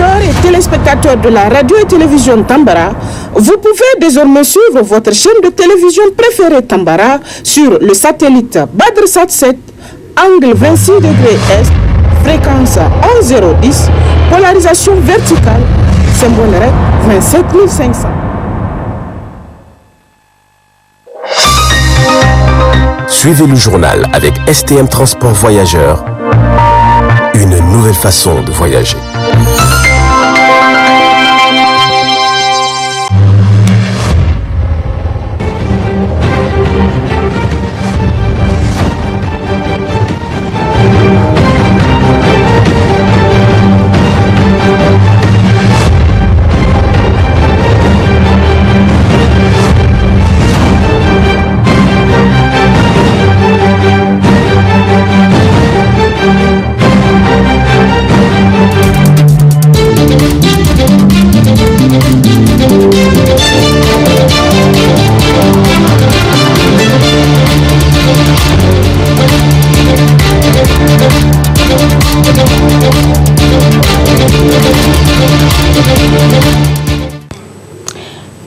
auditeurs et téléspectateurs de la radio et télévision Tambara, vous pouvez désormais suivre votre chaîne de télévision préférée Tambara sur le satellite BadrSat 7, angle 26 degrés Est, fréquence 11010, polarisation verticale, symbole REC 27500. Suivez le journal avec STM Transport Voyageurs, une nouvelle façon de voyager.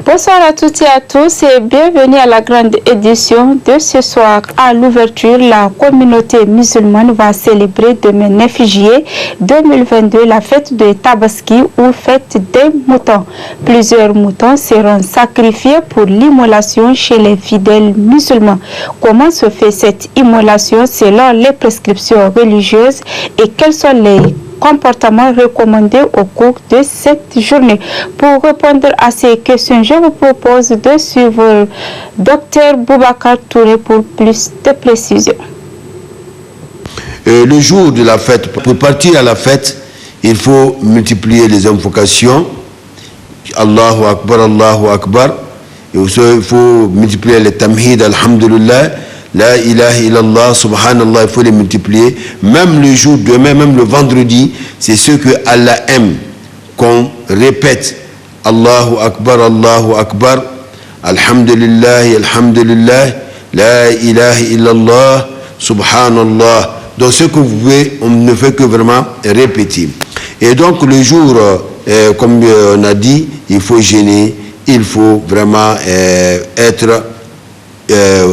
Bonsoir à toutes et à tous et bienvenue à la grande édition de ce soir. À l'ouverture, la communauté musulmane va célébrer demain 9 juillet 2022 la fête de Tabaski ou fête des moutons. Plusieurs moutons seront sacrifiés pour l'immolation chez les fidèles musulmans. Comment se fait cette immolation selon les prescriptions religieuses et quels sont les comportements recommandés au cours de cette journée? Pour répondre à ces questions, je vous propose de suivre Dr Boubacar Touré pour plus de précisions. Le jour de la fête, pour partir à la fête, il faut multiplier les invocations. Allahu Akbar, Allahu Akbar. Et aussi, il faut multiplier les tamhid, Alhamdulillah. La ilaha illallah, subhanallah, il faut les multiplier. Même le jour demain, même le vendredi, c'est ce que Allah aime, qu'on répète. Allahu Akbar, Alhamdulillah, Alhamdulillah, La ilaha illallah, subhanallah. Donc ce que vous pouvez, on ne fait que vraiment répéter. Et donc le jour, comme on a dit, il faut jeûner, il faut vraiment être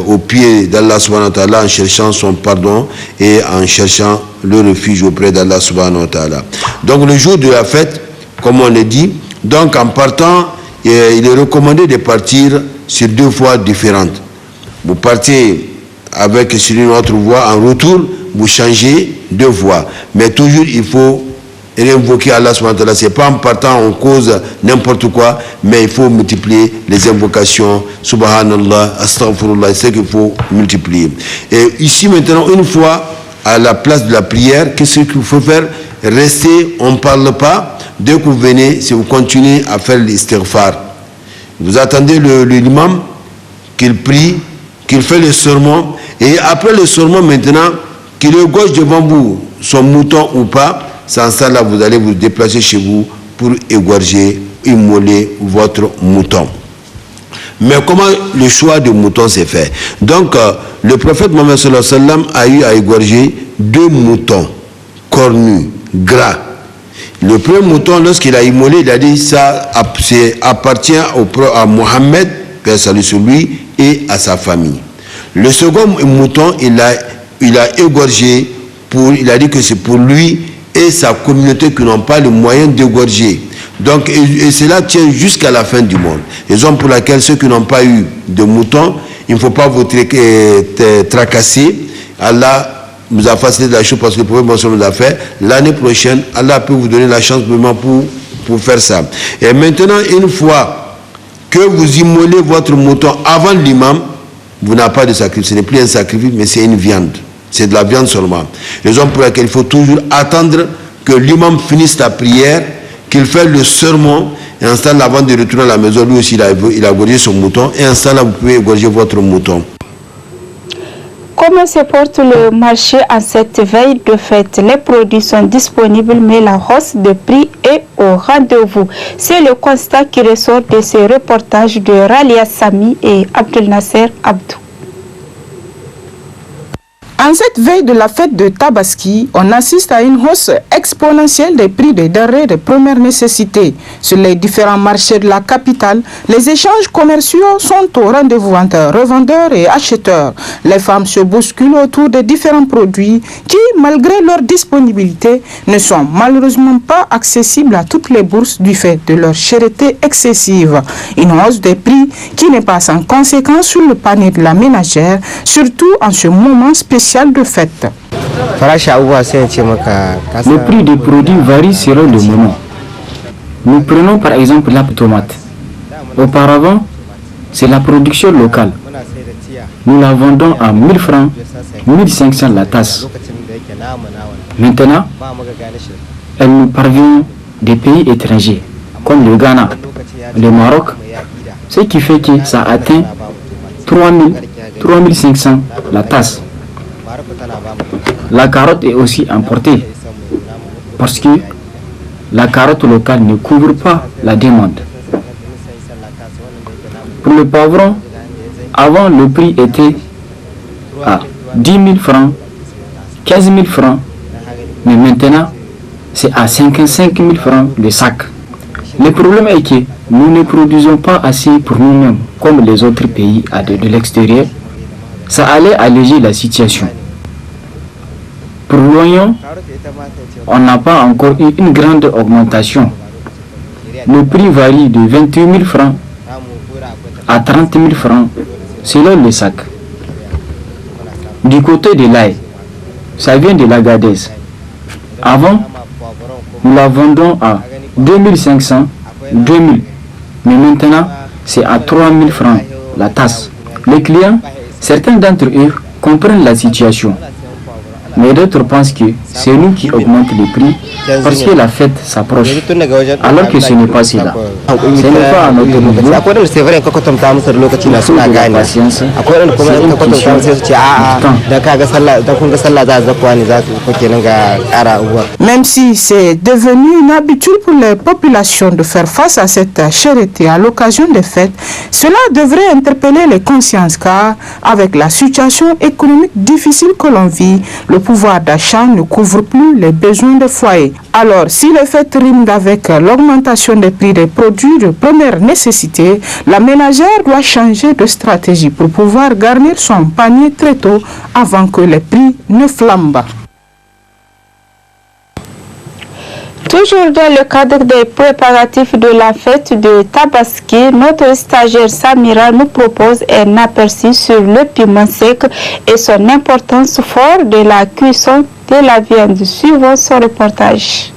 au pied d'Allah subhanahu wa ta'ala en cherchant son pardon et en cherchant le refuge auprès d'Allah subhanahu wa ta'ala. Donc le jour de la fête, comme on l'a dit, donc en partant, il est recommandé de partir sur 2 voies différentes. Vous partez avec sur une autre voie, en retour, vous changez 2 voies. Mais toujours il faut réinvoquer Allah subhanahu wa ta'ala. C'est pas en partant on cause n'importe quoi, mais il faut multiplier les invocations. Subhanallah, astaghfirullah, c'est ce qu'il faut multiplier. Et ici maintenant, une fois à la place de la prière, qu'est-ce qu'il faut faire? Restez, on ne parle pas. Dès que vous venez, si vous continuez à faire l'istighfar, vous attendez l'imam qu'il prie, qu'il fait le sermon, et après le sermon maintenant, qu'il égorge devant vous son mouton ou pas. Sans ça, là, vous allez vous déplacer chez vous pour égorger, immoler votre mouton. Mais comment le choix de mouton s'est fait? Donc, le prophète Mohammed sallallahu alayhi wa sallam a eu à égorger 2 moutons cornus, gras. Le premier mouton, lorsqu'il a immolé, il a dit ça appartient à Mohammed, Père salut sur lui, et à sa famille. Le second mouton, il a égorgé, il a dit que c'est pour lui et sa communauté qui n'ont pas le moyen d'égorger. Donc, et cela tient jusqu'à la fin du monde. Raison pour laquelle ceux qui n'ont pas eu de moutons, il ne faut pas vous tracasser. Allah nous a facilité la chose parce que le prophète nous a fait. L'année prochaine, Allah peut vous donner la chance vraiment pour faire ça. Et maintenant, une fois que vous immolez votre mouton avant l'imam, vous n'avez pas de sacrifice. Ce n'est plus un sacrifice, mais c'est une viande. C'est de la viande seulement. Raison pour laquelle il faut toujours attendre que l'imam finisse la prière, qu'il fasse le sermon, et en ce temps, avant de retourner à la maison, lui aussi, il a égorgé son mouton, et en ce temps-là, vous pouvez égorger votre mouton. Comment se porte le marché en cette veille de fête? Les produits sont disponibles, mais la hausse de prix est au rendez-vous. C'est le constat qui ressort de ces reportages de Ralia Sami et Abdel Nasser Abdou. En cette veille de la fête de Tabaski, on assiste à une hausse exponentielle des prix des denrées de première nécessité. Sur les différents marchés de la capitale, les échanges commerciaux sont au rendez-vous entre revendeurs et acheteurs. Les femmes se bousculent autour des différents produits qui, malgré leur disponibilité, ne sont malheureusement pas accessibles à toutes les bourses du fait de leur cherté excessive. Une hausse des prix qui n'est pas sans conséquence sur le panier de la ménagère, surtout en ce moment spécial de fête. Le prix des produits varie selon le moment. Nous prenons par exemple la tomate. Auparavant, c'est la production locale. Nous la vendons à 1000 francs, 1500 la tasse. Maintenant, elle nous parvient des pays étrangers, comme le Ghana, le Maroc, ce qui fait que ça atteint 3000, 3500 la tasse. La carotte est aussi importée parce que la carotte locale ne couvre pas la demande. Pour le poivron, avant le prix était à 10 000 francs, 15 000 francs, mais maintenant c'est à 55 000 francs le sac. Le problème est que nous ne produisons pas assez pour nous-mêmes comme les autres pays de l'extérieur. Ça allait alléger la situation. Pour l'oignon, on n'a pas encore eu une grande augmentation. Le prix varie de 28 000 francs à 30 000 francs selon le sac. Du côté de l'ail, ça vient de l'Agadez. Avant, nous la vendons à 2500, 2000. Mais maintenant, c'est à 3000 francs la tasse. Les clients, certains d'entre eux comprennent la situation. Mais d'autres pensent que c'est nous qui augmentons les prix parce que la fête s'approche. Alors que ce n'est pas cela. Ce n'est pas à notre niveau. C'est vrai que quand on t'a mis sur le côté national, la patience. Même si c'est devenu une habitude pour les populations de faire face à cette cherté à l'occasion des fêtes, cela devrait interpeller les consciences car avec la situation économique difficile que l'on vit, le pouvoir d'achat ne couvre plus les besoins des foyers. Alors, si le fait rime avec l'augmentation des prix des produits de première nécessité, la ménagère doit changer de stratégie pour pouvoir garnir son panier très tôt avant que les prix ne flambent. Toujours dans le cadre des préparatifs de la fête de Tabaski, notre stagiaire Samira nous propose un aperçu sur le piment sec et son importance forte de la cuisson de la viande. Suivons son reportage.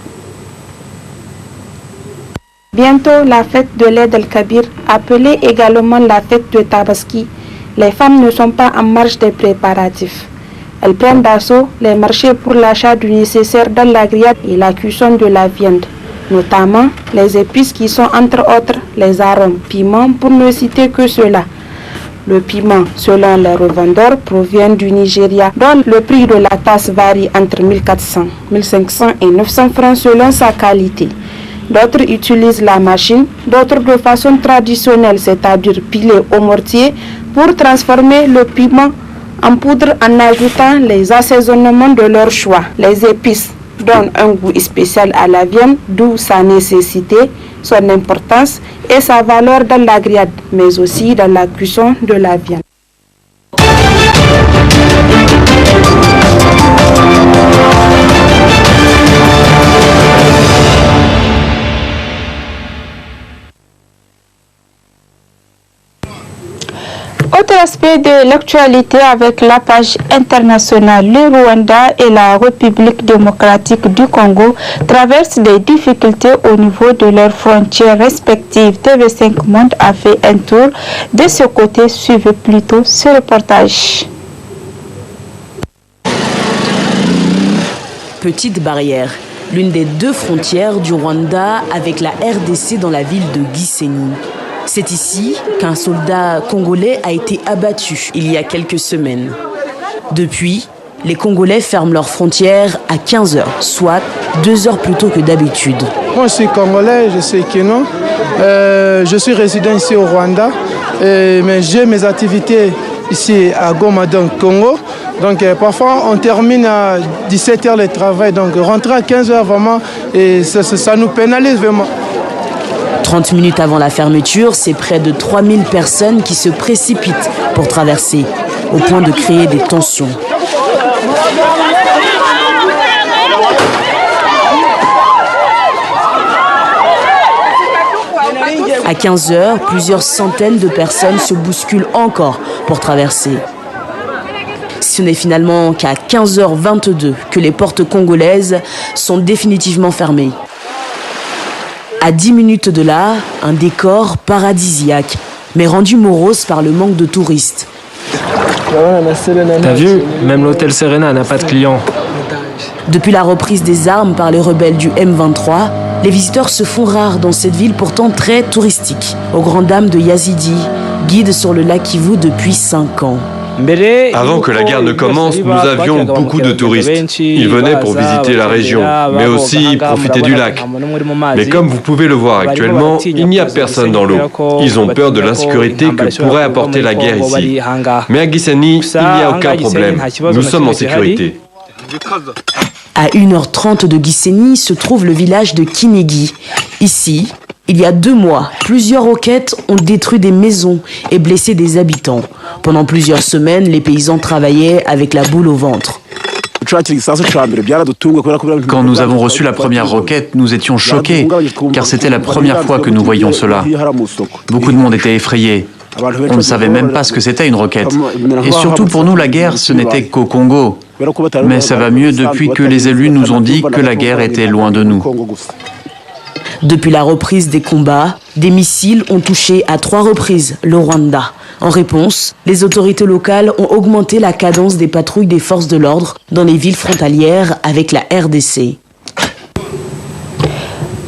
Bientôt la fête de l'Aïd el-Kabir, appelée également la fête de Tabaski. Les femmes ne sont pas en marge des préparatifs. Elles prennent d'assaut les marchés pour l'achat du nécessaire dans la grillade et la cuisson de la viande, notamment les épices qui sont entre autres les arômes, piments pour ne citer que cela. Le piment, selon les revendeurs, provient du Nigeria, dont le prix de la tasse varie entre 1400, 1500 et 900 francs selon sa qualité. D'autres utilisent la machine, d'autres de façon traditionnelle, c'est-à-dire pilée au mortier, pour transformer le piment en poudre en ajoutant les assaisonnements de leur choix. Les épices donnent un goût spécial à la viande, d'où sa nécessité, son importance et sa valeur dans la grillade, mais aussi dans la cuisson de la viande. Autre aspect de l'actualité avec la page internationale, le Rwanda et la République démocratique du Congo traversent des difficultés au niveau de leurs frontières respectives. TV5 Monde a fait un tour de ce côté. Suivez plutôt ce reportage. Petite barrière, l'une des deux frontières du Rwanda avec la RDC dans la ville de Gisenyi. C'est ici qu'un soldat congolais a été abattu il y a quelques semaines. Depuis, les Congolais ferment leurs frontières à 15 h, soit 2 heures plus tôt que d'habitude. Moi, je suis congolais, je suis Keno. Je suis résident ici au Rwanda, mais j'ai mes activités ici à Goma, dans le Congo. Donc parfois on termine à 17h le travail, donc rentrer à 15h vraiment, et ça nous pénalise vraiment. 30 minutes avant la fermeture, c'est près de 3000 personnes qui se précipitent pour traverser, au point de créer des tensions. À 15h, plusieurs centaines de personnes se bousculent encore pour traverser. Ce n'est finalement qu'à 15h22 que les portes congolaises sont définitivement fermées. À 10 minutes de là, un décor paradisiaque, mais rendu morose par le manque de touristes. T'as vu? Même l'hôtel Serena n'a pas de clients. Depuis la reprise des armes par les rebelles du M23, les visiteurs se font rares dans cette ville pourtant très touristique. Aux grandes dames de Yazidi, guide sur le lac Kivu depuis 5 ans. Avant que la guerre ne commence, nous avions beaucoup de touristes. Ils venaient pour visiter la région, mais aussi profiter du lac. Mais comme vous pouvez le voir actuellement, il n'y a personne dans l'eau. Ils ont peur de l'insécurité que pourrait apporter la guerre ici. Mais à Gisenyi, il n'y a aucun problème. Nous sommes en sécurité. À 1h30 de Gisenyi se trouve le village de Kinigi. Ici, il y a 2 mois, plusieurs roquettes ont détruit des maisons et blessé des habitants. Pendant plusieurs semaines, les paysans travaillaient avec la boule au ventre. Quand nous avons reçu la première roquette, nous étions choqués, car c'était la première fois que nous voyions cela. Beaucoup de monde était effrayé. On ne savait même pas ce que c'était une roquette. Et surtout pour nous, la guerre, ce n'était qu'au Congo. Mais ça va mieux depuis que les élus nous ont dit que la guerre était loin de nous. Depuis la reprise des combats, des missiles ont touché à 3 reprises le Rwanda. En réponse, les autorités locales ont augmenté la cadence des patrouilles des forces de l'ordre dans les villes frontalières avec la RDC.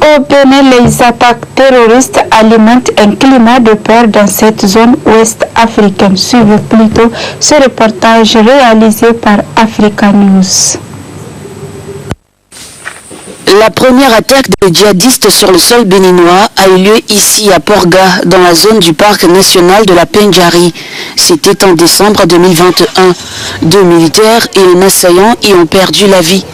Au Bénin, les attaques terroristes alimentent un climat de peur dans cette zone ouest africaine. Suivez plutôt ce reportage réalisé par Africa News. La première attaque des djihadistes sur le sol béninois a eu lieu ici à Porga, dans la zone du parc national de la Pendjari. C'était en décembre 2021. 2 militaires et un assaillant y ont perdu la vie.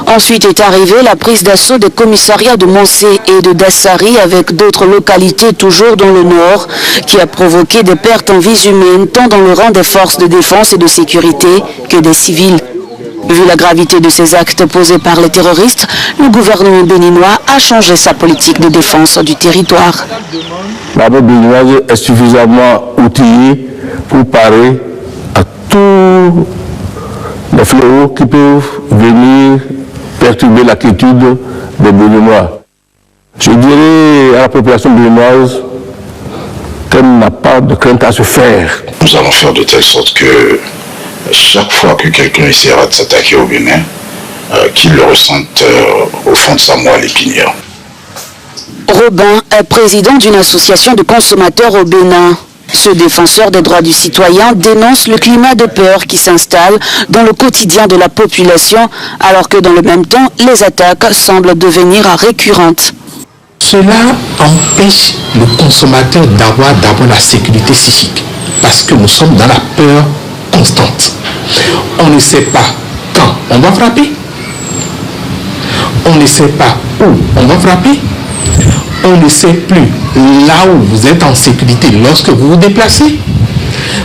Ensuite est arrivée la prise d'assaut des commissariats de Monsé et de Dassari avec d'autres localités toujours dans le nord, qui a provoqué des pertes en vies humaines tant dans le rang des forces de défense et de sécurité que des civils. Vu la gravité de ces actes posés par les terroristes, le gouvernement béninois a changé sa politique de défense du territoire. L'armée béninoise est suffisamment outillée pour parer à tous les fléaux qui peuvent venir perturber la quiétude des Béninois. Je dirais à la population béninoise qu'elle n'a pas de crainte à se faire. Nous allons faire de telle sorte que chaque fois que quelqu'un essaiera de s'attaquer au Bénin, qu'il le ressente au fond de sa moelle épinière. Robin est président d'une association de consommateurs au Bénin. Ce défenseur des droits du citoyen dénonce le climat de peur qui s'installe dans le quotidien de la population, alors que dans le même temps, les attaques semblent devenir récurrentes. Cela empêche le consommateur d'avoir d'abord la sécurité psychique, parce que nous sommes dans la peur constante. On ne sait pas quand on va frapper, on ne sait pas où on va frapper, on ne sait plus là où vous êtes en sécurité lorsque vous vous déplacez.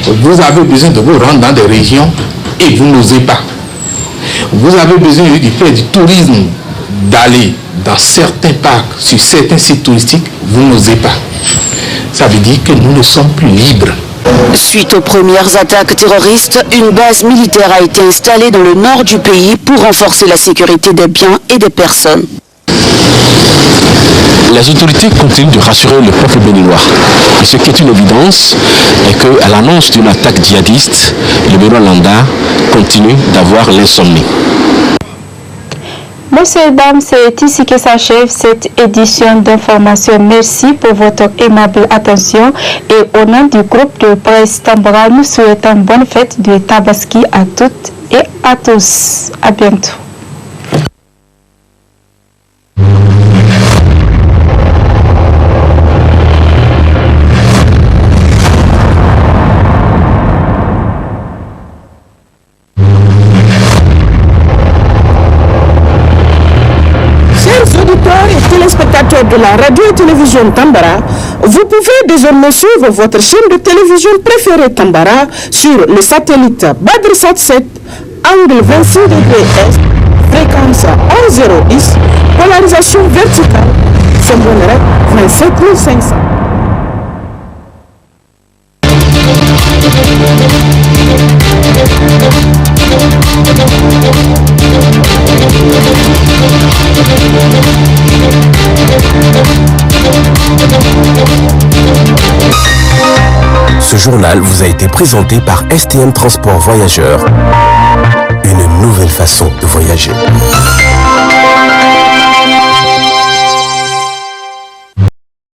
Vous avez besoin de vous rendre dans des régions et vous n'osez pas. Vous avez besoin de faire du tourisme, d'aller dans certains parcs, sur certains sites touristiques, vous n'osez pas. Ça veut dire que nous ne sommes plus libres. Suite aux premières attaques terroristes, une base militaire a été installée dans le nord du pays pour renforcer la sécurité des biens et des personnes. Les autorités continuent de rassurer le peuple béninois. Et ce qui est une évidence est qu'à l'annonce d'une attaque djihadiste, le Bénin-Landa continue d'avoir l'insomnie. Messieurs et dames, c'est ici que s'achève cette édition d'information. Merci pour votre aimable attention et au nom du groupe de presse Tambara, nous souhaitons bonne fête de Tabaski à toutes et à tous. À bientôt. téléspectateurs de la radio et télévision Tambara, vous pouvez désormais suivre votre chaîne de télévision préférée Tambara sur le satellite Badrsat 7, angle 26 degrés Est, fréquence 11010, polarisation verticale, symbole 27500. Ce journal vous a été présenté par STM Transport Voyageurs. Une nouvelle façon de voyager.